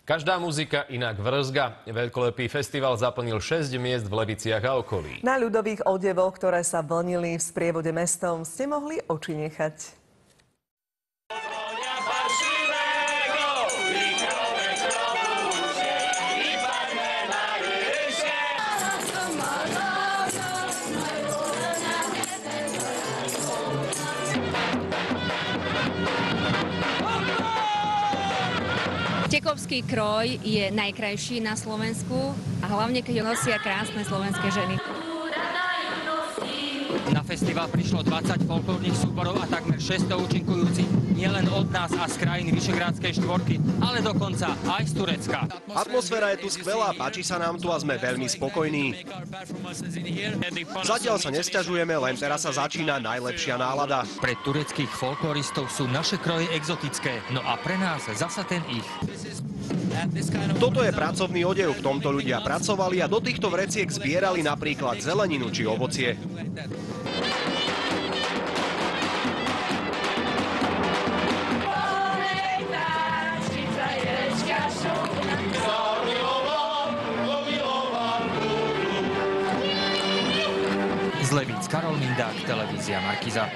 Každá muzika inak vrzga. Veľkolepý festival zaplnil 6 miest v Leviciach a okolí. Na ľudových odevoch, ktoré sa vlnili v sprievode mestom, ste mohli oči nechať. Tekovský kroj je najkrajší na Slovensku a hlavne keď ho nosia krásne slovenské ženy. Na festival prišlo 20 folklórnych súborov a takmer 600 účinkujúcich nielen od nás a z krajín Vyšegrádskej štvorky, ale dokonca aj z Turecka. Atmosféra je tu skvelá, páči sa nám tu a sme veľmi spokojní. Zatiaľ sa nesťažujeme, len teraz sa začína najlepšia nálada. Pre tureckých folkloristov sú naše kroje exotické, no a pre nás zasa ten ich. Toto je pracovný odev, v tomto ľudia pracovali a do týchto vreciek zbierali napríklad zeleninu či ovocie. Z Levíc Karol Mindák, televízia Markiza.